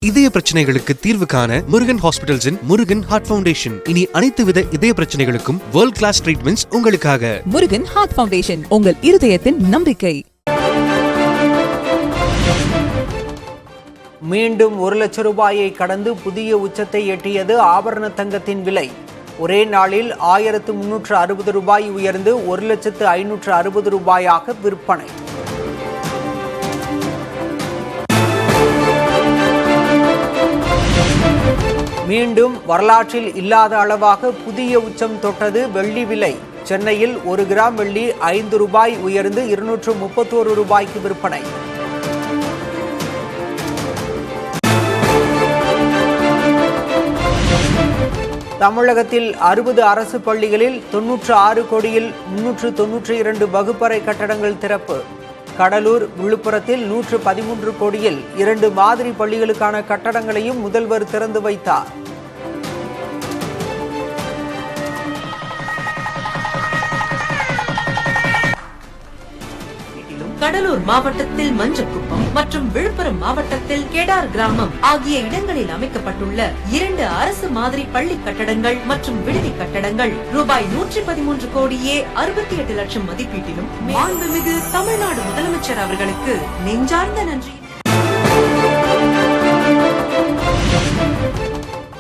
இதய பிரச்சனைகளுக்கு தீர்வு காண முருகன் ஹாஸ்பிடல்ஸின் முருகன் ஹார்ட் ஃபவுண்டேஷன். இனி அனைத்து வித இதய பிரச்சனைகளுக்கும் வேர்ல்ட் கிளாஸ் ட்ரீட்மெண்ட்ஸ் உங்களுக்காக. முருகன் ஹார்ட் ஃபவுண்டேஷன், உங்கள் இருதயத்தின் நம்பிக்கை. மீண்டும் 1 லட்சம் ரூபாயை கடந்து புதிய உச்சத்தை எட்டியது ஆபரண தங்கத்தின் விலை. ஒரே நாளில் 1360 ரூபாய் உயர்ந்து 1,560,000 ரூபாயாக விற்பனை. மீண்டும் வரலாற்றில் இல்லாத அளவாக புதிய உச்சம் தொட்டது வெள்ளி விலை. சென்னையில் 1 கிராம் வெள்ளி 5 ரூபாய் உயர்ந்து 231 ரூபாய்க்கு விற்பனை. தமிழகத்தில் 60 அரசு பள்ளிகளில் 96 கோடியில் 392 வகுப்பறை கட்டடங்கள் திறப்பு. கடலூர், விழுப்புரத்தில் 113 கோடியில் 2 மாதிரி பள்ளிகளுக்கான கட்டடங்களையும் முதல்வர் திறந்து வைத்தார். கடலூர் மாவட்டத்தில் மஞ்சக்குப்பம் மற்றும் விழுப்புரம் மாவட்டத்தில் கெடார் கிராமம் ஆகிய இடங்களில் அமைக்கப்பட்டுள்ள 2 அரசு மாதிரி பள்ளி கட்டடங்கள் மற்றும் விடுதி கட்டடங்கள் ரூபாய் 113 கோடியே 68 லட்சம் மதிப்பீட்டிலும் மாண்புமிகு தமிழ்நாடு முதலமைச்சர் அவர்களுக்கு நெஞ்சார்ந்த நன்றி.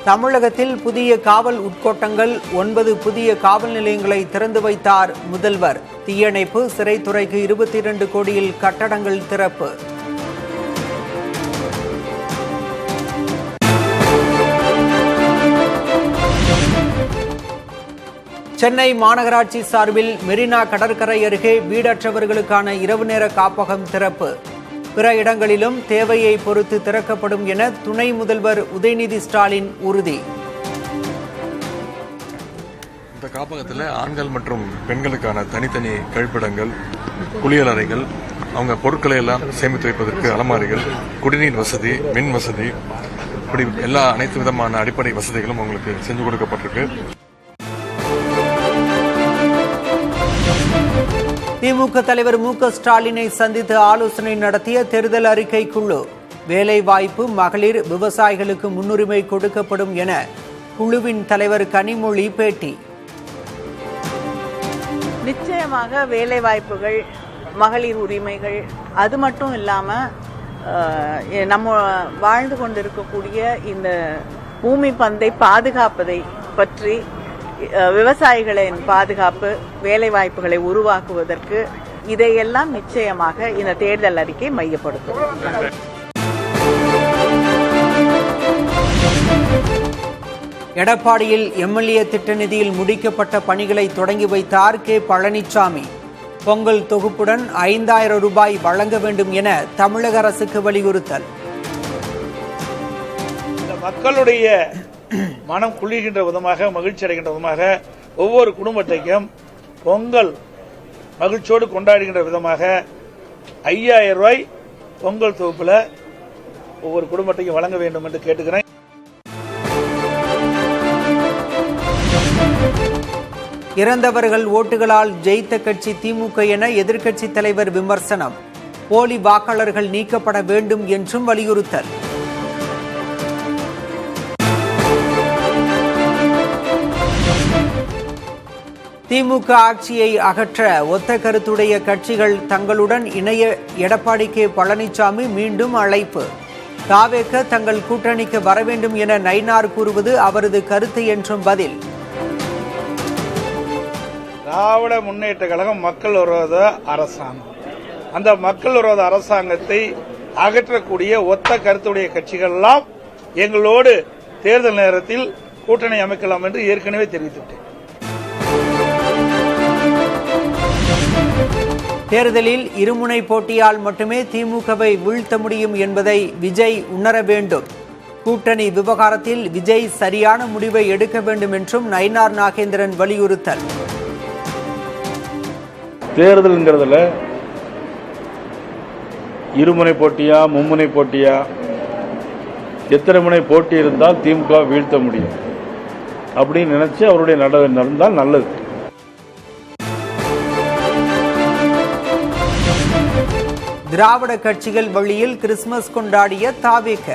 தமிழகத்தில் புதிய காவல் உட்கோட்டங்கள் 9 புதிய காவல் நிலையங்களை திறந்து வைத்தார் முதல்வர். தீயணைப்பு, சிறைத்துறைக்கு 22 கோடியில் கட்டடங்கள் திறப்பு. சென்னை மாநகராட்சி சார்பில் மெரினா கடற்கரை அருகே வீடற்றவர்களுக்கான இரவு நேர காப்பகம் திறப்பு. பிற இடங்களிலும் தேவையை பொறுத்து திறக்கப்படும் என துணை முதல்வர் உதயநிதி ஸ்டாலின் உறுதி. இந்த காப்பகத்தில் ஆண்கள் மற்றும் பெண்களுக்கான தனித்தனி கழிப்பிடங்கள், குளியலறைகள், அவங்க பொருட்களை எல்லாம் சேமித்து வைப்பதற்கு அலமாரிகள், குடிநீர் வசதி, மின் வசதி, இப்படி அனைத்து விதமான அடிப்படை வசதிகளும் உங்களுக்கு செஞ்சு கொடுக்கப்பட்டிருக்கு. திமுக தலைவர் மு.க. ஸ்டாலினை சந்தித்து ஆலோசனை நடத்திய தேர்தல் அறிக்கை குழு. வேலைவாய்ப்பு, மகளிர், விவசாயிகளுக்கு முன்னுரிமை கொடுக்கப்படும் என குழுவின் தலைவர் கனிமொழி பேட்டி. நிச்சயமாக வேலைவாய்ப்புகள், மகளிர் உரிமைகள், அது மட்டும் இல்லாமல் நம்ம வாழ்ந்து கொண்டிருக்கக்கூடிய இந்த பூமி பந்தை பாதுகாப்பதை பற்றி, விவசாயிகளின் பாதுகாப்பு, வேலைவாய்ப்புகளை உருவாக்குவதற்கு இதையெல்லாம் நிச்சயமாக இந்த தேர்தல் அறிக்கை மையப்படுத்தும். எடப்பாடியில் எம்எல்ஏ திட்ட நிதியில் முடிக்கப்பட்ட பணிகளை தொடங்கி வைத்தார் கே. பழனிசாமி. பொங்கல் தொகுப்புடன் 5,000 ரூபாய் வழங்க வேண்டும் என தமிழக அரசுக்கு வலியுறுத்தல். மக்களுடைய மனம் குளிர்கின்ற விதமாக, மகிழ்ச்சி அடைகின்ற விதமாக, ஒவ்வொரு குடும்பத்தையும் பொங்கல் மகிழ்ச்சியோடு கொண்டாடுகின்ற விதமாக 5,000 ரூபாய் பொங்கல் தொகுப்புல ஒவ்வொரு குடும்பத்தையும் வழங்க வேண்டும் என்று கேட்டுக்கிறேன். இறந்தவர்கள் ஓட்டுகளால் ஜெயித்த கட்சி திமுக என எதிர்க்கட்சி தலைவர் விமர்சனம். போலி வாக்காளர்கள் நீக்கப்பட வேண்டும் என்றும் வலியுறுத்தல். திமுக ஆட்சியை அகற்ற ஒத்த கருத்துடைய கட்சிகள் தங்களுடன் இணைய எடப்பாடி கே. பழனிசாமி மீண்டும் அழைப்பு. தாவேக தங்கள் கூட்டணிக்கு வர வேண்டும் என நயினார் கூறுவது அவரது கருத்து என்றும் பதில். திராவிட முன்னேற்ற கழகம் மக்கள் விரோத அரசாங்கம். அந்த மக்கள் விரோத அரசாங்கத்தை அகற்றக்கூடிய ஒத்த கருத்துடைய கட்சிகள் எல்லாம் எங்களோடு தேர்தல் நேரத்தில் கூட்டணி அமைக்கலாம் என்று ஏற்கனவே தெரிவித்துவிட்டேன். தேர்தலில் இருமுனை போட்டியால் மட்டுமே திமுகவை வீழ்த்த முடியும் என்பதை விஜய் உணர வேண்டும். கூட்டணி விவகாரத்தில் விஜய் சரியான முடிவை எடுக்க வேண்டும் என்றும் நயினார் நாகேந்திரன் வலியுறுத்தல். தேர்தல்ங்கிறதுல இருமுனை போட்டியா, மும்முனை போட்டியா, எத்தனை முனை போட்டி இருந்தால் திமுக வீழ்த்த முடியும் அப்படின்னு நினைச்சு அவருடைய நடந்தால் நல்லது. திராவிட கட்சிகள் வழியில் கிறிஸ்துமஸ் கொண்டாடிய தாவேக.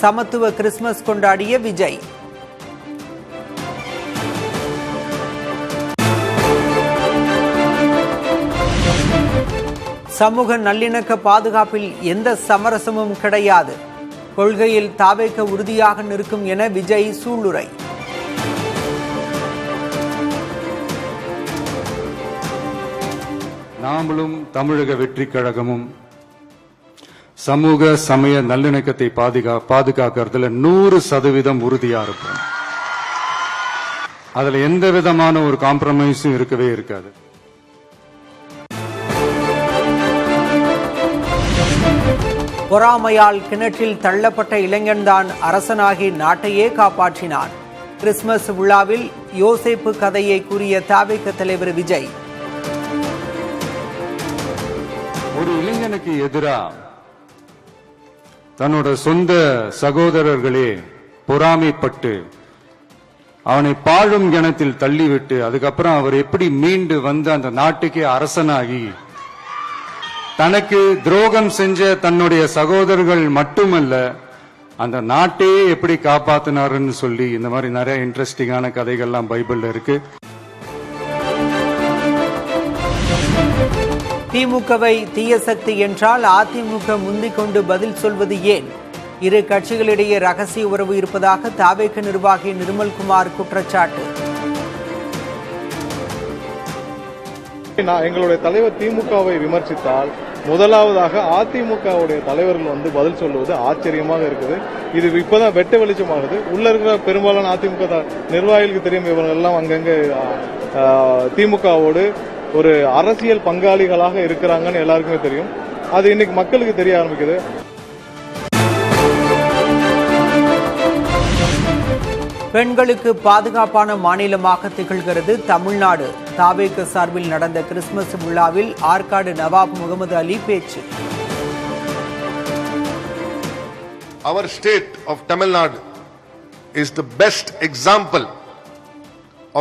சமத்துவ கிறிஸ்துமஸ் கொண்டாடிய விஜய். சமூக நல்லிணக்க பாதுகாப்பில் எந்த சமரசமும் கிடையாது, கொள்கையில் தாவேக உறுதியாக நிற்கும் என விஜய் சூளுரை. நாமளும் தமிழக வெற்றி கழகமும் சமூக சமய நல்லிணக்கத்தை பாதுகாக்கிறதுல 100% உறுதியா இருப்போம். அதுல எந்த விதமான ஒரு காம்ப்ரமைஸும் இருக்கவே இருக்காது. பொறாமையால் கிணற்றில் தள்ளப்பட்ட இளைஞன்தான் அரசனாகி நாட்டையே காப்பாற்றினான். கிறிஸ்துமஸ் விழாவில் யோசேப்பு கதையை கூறிய தாவேக தலைவர் விஜய். ஒரு இளைஞனுக்கு எதிரா தன்னோட சொந்த சகோதரர்களே பொறாமைப்பட்டு அவனை பாழும் கிணத்தில் தள்ளிவிட்டு அதுக்கப்புறம் அவர் எப்படி மீண்டு வந்து அந்த நாட்டுக்கே அரசனாகி தனக்கு துரோகம் செஞ்ச தன்னுடைய சகோதரர்கள் மட்டுமல்ல அந்த நாட்டையே எப்படி காப்பாத்தினாருன்னு சொல்லி இந்த மாதிரி நிறைய இன்ட்ரெஸ்டிங்கான கதைகள்லாம் பைபிள்ல இருக்கு. திமுகவை தீய சக்தி என்றால் அதிமுக முந்திக் கொண்டு பதில் சொல்வது ஏன்? இரு கட்சிகளிடையே ரகசிய உறவு இருப்பதாக தாவேக நிர்வாகி நிர்மல்குமார் குற்றச்சாட்டு. எங்களுடைய தலைவர் திமுகவை விமர்சித்தால் முதலாவதாக அதிமுகவுடைய தலைவர்கள் வந்து பதில் சொல்லுவது ஆச்சரியமாக இருக்குது. இது இப்பதான் வெட்ட வெளிச்சமாகுது. உள்ள இருக்கிற பெரும்பாலான அதிமுக நிர்வாகிகளுக்கு தெரியும், இவர்கள் எல்லாம் அங்கங்க திமுகவோடு ஒரு அரசியல் பங்காளிகளாக இருக்கிறாங்கன்னு எல்லாருக்குமே தெரியும். அது இன்னைக்கு மக்களுக்கு தெரிய ஆரம்பிக்குது. பெண்களுக்கு பாதுகாப்பான மாநிலமாக திகழ்கிறது தமிழ்நாடு. தாவேக சார்பில் நடந்த கிறிஸ்துமஸ் விழாவில் ஆற்காடு நவாப் முகமது அலி பேச்சு. Our state of Tamil Nadu is the best example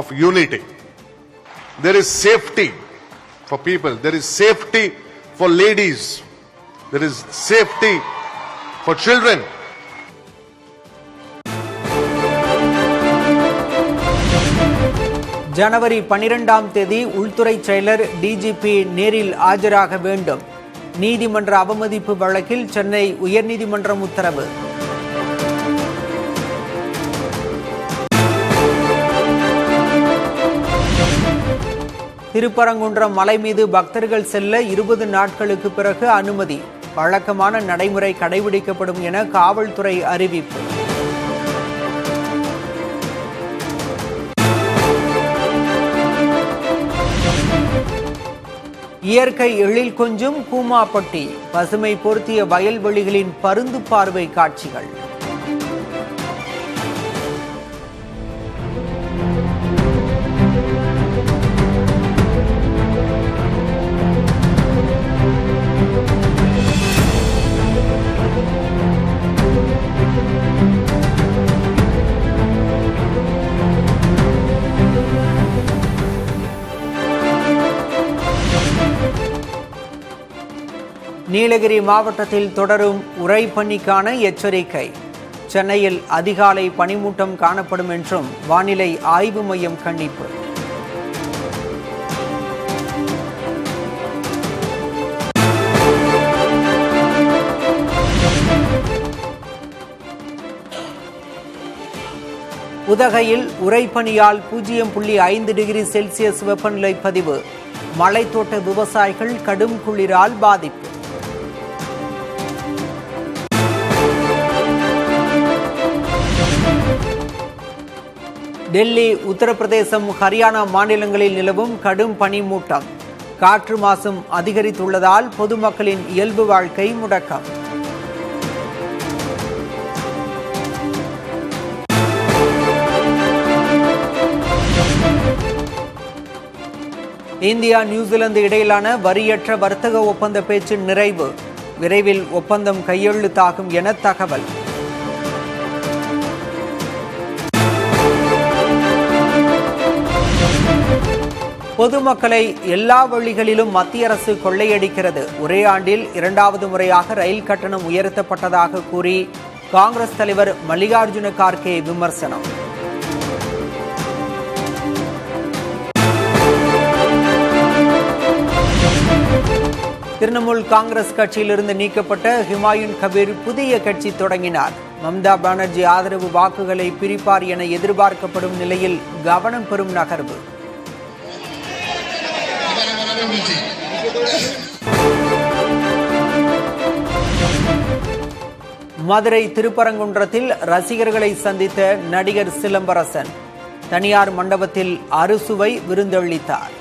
of unity. There is safety for people. There is safety for ladies. There is safety for children. ஜனவரி 12ஆம் தேதி உள்துறை செயலர் டிஜிபி நேரில் ஆஜராக வேண்டும். நீதிமன்ற அவமதிப்பு வழக்கில் சென்னை உயர்நீதிமன்றம் உத்தரவு. திருப்பரங்குன்றம் மலை மீது பக்தர்கள் செல்ல 20 நாட்களுக்கு பிறகு அனுமதி. வழக்கமான நடைமுறை கடைபிடிக்கப்படும் என காவல்துறை அறிவிப்பு. இயற்கை எழில் கொஞ்சும் கூமாப்பட்டி, பசுமை பொருத்திய வயல்வெளிகளின் பருந்து பார்வை காட்சிகள். நீலகிரி மாவட்டத்தில் தொடரும் உறைபனிக்கான எச்சரிக்கை. சென்னையில் அதிகாலை பனிமூட்டம் காணப்படும் என்றும் வானிலை ஆய்வு மையம் கணிப்பு. உதகையில் உறைபனியால் 0.5 டிகிரி செல்சியஸ் வெப்பநிலை பதிவு. மலைத்தோட்ட விவசாயிகள் கடும் குளிரால் பாதிப்பு. டெல்லி, உத்தரப்பிரதேசம், ஹரியானா மாநிலங்களில் நிலவும் கடும் பனிமூட்டம். காற்று மாசும் அதிகரித்துள்ளதால் பொதுமக்களின் இயல்பு வாழ்க்கை முடக்கம். இந்தியா நியூசிலாந்து இடையிலான வரியற்ற வர்த்தக ஒப்பந்த பேச்சு நிறைவு. விரைவில் ஒப்பந்தம் கையெழுத்தாகும் என தகவல். பொதுமக்களை எல்லா வழிகளிலும் மத்திய அரசு கொள்ளையடிக்கிறது. ஒரே ஆண்டில் 2வது முறையாக ரயில் கட்டணம் உயர்த்தப்பட்டதாக கூறி காங்கிரஸ் தலைவர் மல்லிகார்ஜுன கார்கே விமர்சனம். திரிணாமுல் காங்கிரஸ் கட்சியிலிருந்து நீக்கப்பட்ட ஹுமாயூன் கபீர் புதிய கட்சி தொடங்கினார். மம்தா பானர்ஜி ஆதரவு வாக்குகளை பிரிப்பார் என எதிர்பார்க்கப்படும் நிலையில் கவனம் பெறும் நகர்வு. மதுரை திருப்பரங்குன்றத்தில் ரசிகர்களை சந்தித்த நடிகர் சிலம்பரசன் தனியார் மண்டபத்தில் அறுசுவை விருந்தளித்தார்.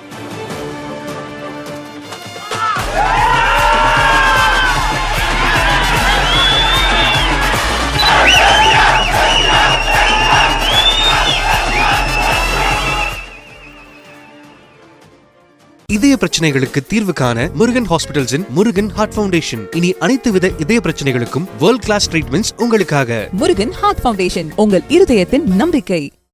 இதய பிரச்சனைகளுக்கு தீர்வு காண முருகன் ஹாஸ்பிட்டல்ஸின் முருகன் ஹார்ட் ஃபவுண்டேஷன். இனி அனைத்து வித இதய பிரச்சனைகளுக்கும் வேர்ல்ட் கிளாஸ் ட்ரீட்மெண்ட்ஸ் உங்களுக்காக. முருகன் ஹார்ட் ஃபவுண்டேஷன், உங்கள் இருதயத்தின் நம்பிக்கை.